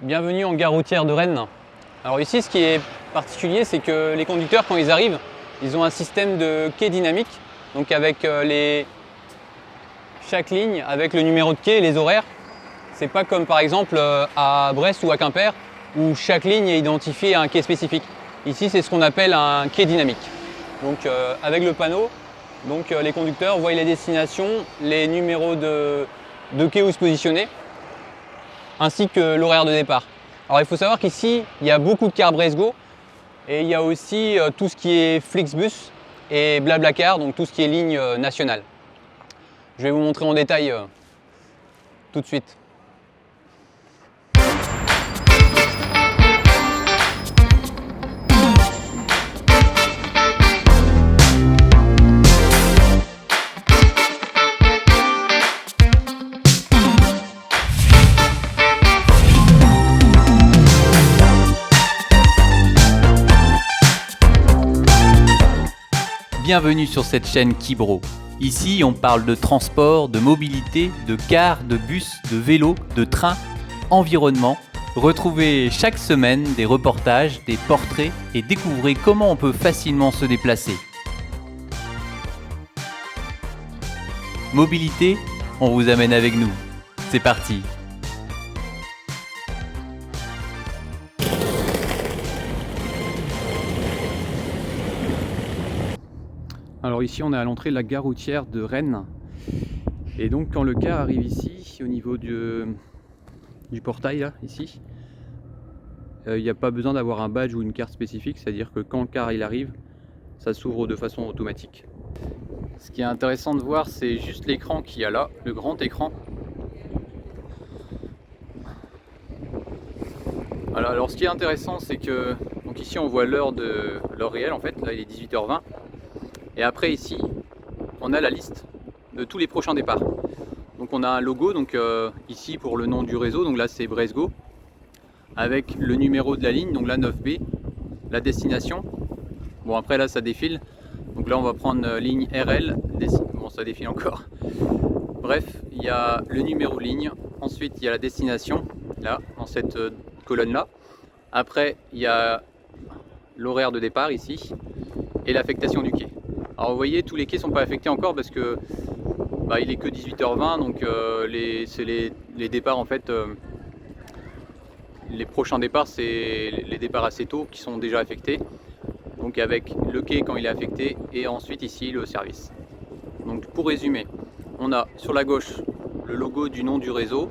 Bienvenue en gare routière de Rennes. Alors ici, ce qui est particulier, c'est que les conducteurs, quand ils arrivent, ils ont un système de quai dynamique, donc avec chaque ligne, avec le numéro de quai et les horaires. C'est pas comme par exemple à Brest ou à Quimper, où chaque ligne est identifiée à un quai spécifique. Ici, c'est ce qu'on appelle un quai dynamique. Donc avec le panneau, les conducteurs voient les destinations, les numéros de quai où se positionner, ainsi que l'horaire de départ. Alors il faut savoir qu'ici, il y a beaucoup de cars Bresgo et il y a aussi tout ce qui est Flixbus et Blablacar, donc tout ce qui est ligne nationale. Je vais vous montrer en détail tout de suite. Bienvenue sur cette chaîne Kibro. Ici, on parle de transport, de mobilité, de cars, de bus, de vélos, de trains, environnement. Retrouvez chaque semaine des reportages, des portraits et découvrez comment on peut facilement se déplacer. Mobilité, on vous amène avec nous. C'est parti! Alors ici on est à l'entrée de la gare routière de Rennes et donc quand le car arrive ici au niveau du portail là, ici, il n'y a pas besoin d'avoir un badge ou une carte spécifique, c'est-à-dire que quand le car il arrive, ça s'ouvre de façon automatique. Ce qui est intéressant de voir, c'est juste l'écran qu'il y a là, le grand écran. Voilà, alors ce qui est intéressant, c'est que donc ici on voit l'heure réelle en fait, là il est 18h20. Et après ici, on a la liste de tous les prochains départs. Donc on a un logo, donc ici pour le nom du réseau, donc là c'est Bresgo, avec le numéro de la ligne, donc la 9B, la destination. Bon après là ça défile, donc là on va prendre ligne RL, bon ça défile encore. Bref, il y a le numéro de ligne, ensuite il y a la destination, là, dans cette colonne là. Après il y a l'horaire de départ ici, et l'affectation du quai. Alors vous voyez, tous les quais ne sont pas affectés encore parce que il est que 18h20, donc c'est les départs en fait, les prochains départs c'est les départs assez tôt qui sont déjà affectés. Donc avec le quai quand il est affecté et ensuite ici le service. Donc pour résumer, on a sur la gauche le logo du nom du réseau,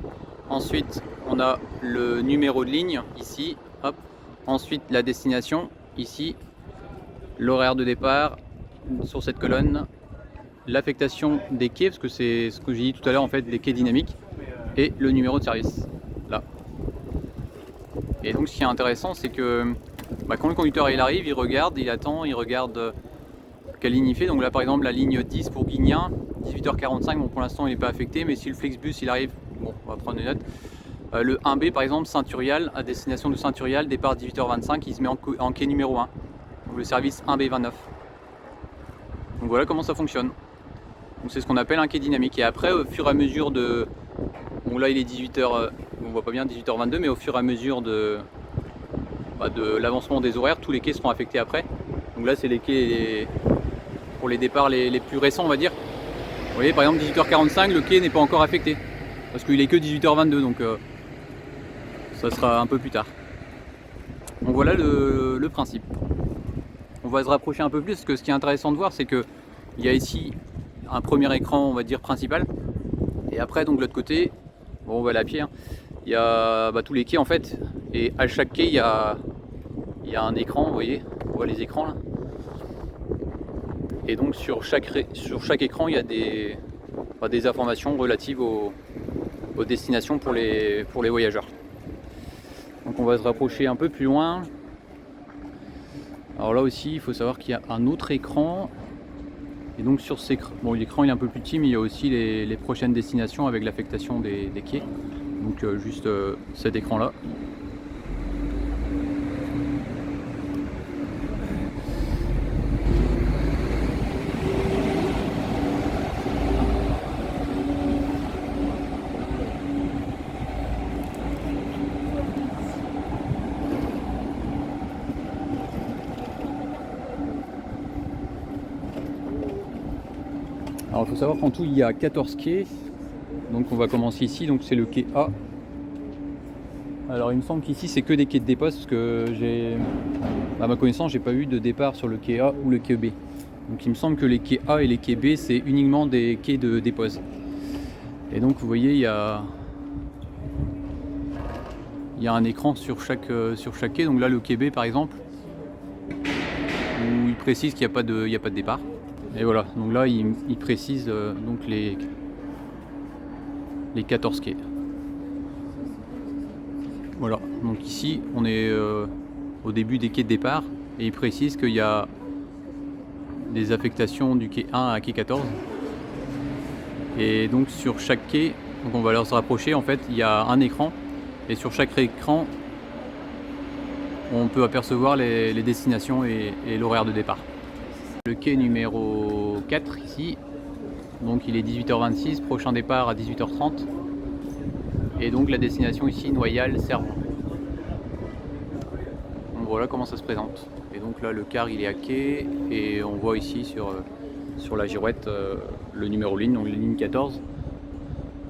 ensuite on a le numéro de ligne ici, hop, ensuite la destination ici, l'horaire de départ sur cette colonne, l'affectation des quais, parce que c'est ce que j'ai dit tout à l'heure en fait, les quais dynamiques, et le numéro de service, là. Et donc ce qui est intéressant, c'est que quand le conducteur il arrive, il regarde, il attend, il regarde quelle ligne il fait. Donc là par exemple la ligne 10 pour Guignan, 18h45, bon pour l'instant il n'est pas affecté, mais si le Flixbus il arrive, bon on va prendre une note. Le 1B par exemple, Saint-Turial, à destination de Saint-Turial, départ 18h25, il se met en quai numéro 1, donc le service 1B29. Donc voilà comment ça fonctionne. Donc c'est ce qu'on appelle un quai dynamique. Et après, au fur et à mesure de... Bon là il est 18h, on voit pas bien 18h22, mais au fur et à mesure de l'avancement des horaires, tous les quais seront affectés après. Donc là c'est les quais pour les départs les plus récents on va dire. Vous voyez par exemple 18h45, le quai n'est pas encore affecté. Parce qu'il est que 18h22, donc ça sera un peu plus tard. Donc voilà le principe. On va se rapprocher un peu plus parce que ce qui est intéressant de voir, c'est qu'il y a ici un premier écran, on va dire principal, et après donc de l'autre côté, bon on va aller à pied, hein, il y a tous les quais en fait, et à chaque quai il y a un écran, vous voyez, on voit les écrans là, et donc sur chaque écran il y a des informations relatives aux destinations pour les voyageurs. Donc on va se rapprocher un peu plus loin. Alors là aussi, il faut savoir qu'il y a un autre écran. Et donc sur ces l'écran il est un peu plus petit, mais il y a aussi les prochaines destinations avec l'affectation des quais. Donc juste cet écran là. Alors il faut savoir qu'en tout il y a 14 quais. Donc on va commencer ici, donc c'est le quai A. Alors il me semble qu'ici c'est que des quais de dépose parce que à ma connaissance j'ai pas eu de départ sur le quai A ou le quai B. Donc il me semble que les quais A et les quais B c'est uniquement des quais de dépose. Et donc vous voyez il y a un écran sur chaque quai. Donc là le quai B par exemple où il précise qu'il n'y a pas de départ. Et voilà, donc là il précise donc les 14 quais. Voilà, donc ici on est au début des quais de départ et il précise qu'il y a des affectations du quai 1 à quai 14. Et donc sur chaque quai, donc on va leur se rapprocher, en fait il y a un écran et sur chaque écran on peut apercevoir les destinations et l'horaire de départ. Le quai numéro 4 ici, donc il est 18h26, prochain départ à 18h30. Et donc la destination ici, Noyal-Cervon. Donc voilà comment ça se présente. Et donc là le car il est à quai et on voit ici sur la girouette le numéro ligne, donc la ligne 14.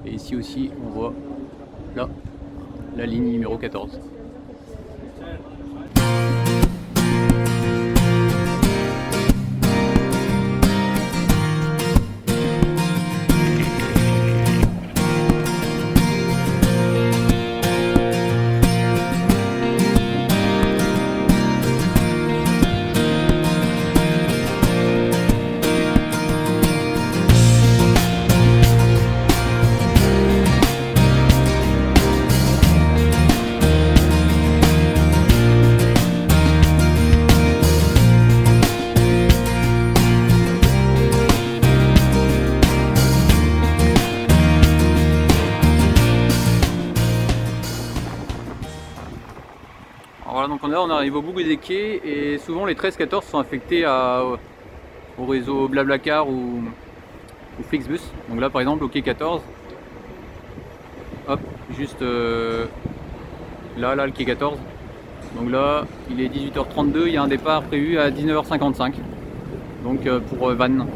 Et ici aussi on voit là la ligne numéro 14. Voilà, donc on arrive au bout des quais et souvent les 13-14 sont affectés au réseau Blablacar ou Flixbus. Donc là par exemple au quai 14, hop, juste là le quai 14. Donc là il est 18h32, il y a un départ prévu à 19h55 donc pour Vannes.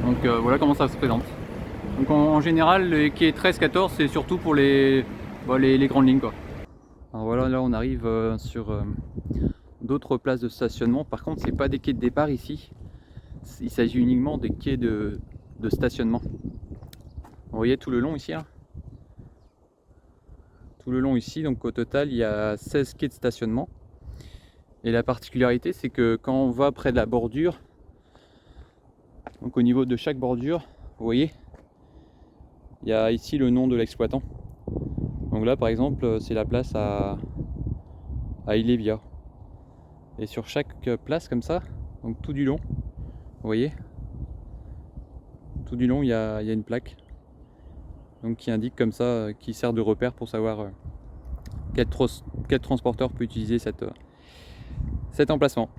Donc voilà comment ça se présente. Donc en général les quais 13-14 c'est surtout pour les grandes lignes quoi. Alors voilà, là on arrive sur d'autres places de stationnement. Par contre c'est pas des quais de départ ici, il s'agit uniquement des quais de stationnement. Vous voyez tout le long ici là, tout le long ici, donc au total il y a 16 quais de stationnement. Et la particularité c'est que quand on va près de la bordure, donc au niveau de chaque bordure, vous voyez, il y a ici le nom de l'exploitant. Donc là par exemple c'est la place à Illévia. Et sur chaque place comme ça, donc tout du long, vous voyez, tout du long il y a une plaque donc qui indique comme ça, qui sert de repère pour savoir quel transporteur peut utiliser cet emplacement.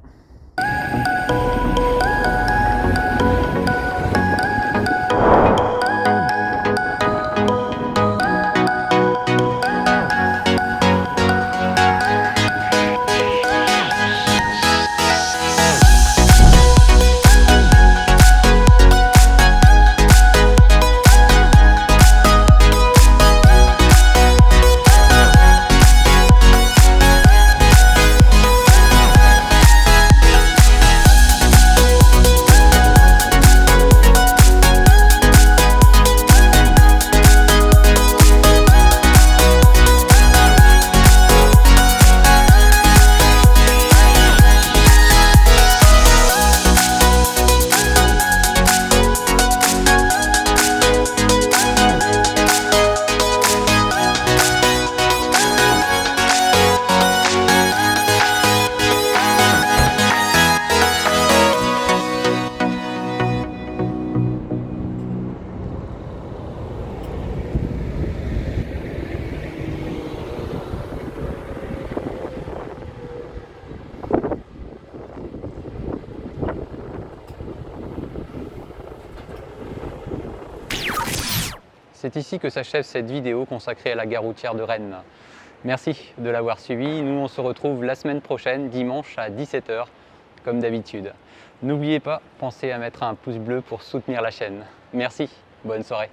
C'est ici que s'achève cette vidéo consacrée à la gare routière de Rennes. Merci de l'avoir suivi. Nous, on se retrouve la semaine prochaine, dimanche à 17 h comme d'habitude. N'oubliez pas, pensez à mettre un pouce bleu pour soutenir la chaîne. Merci, bonne soirée.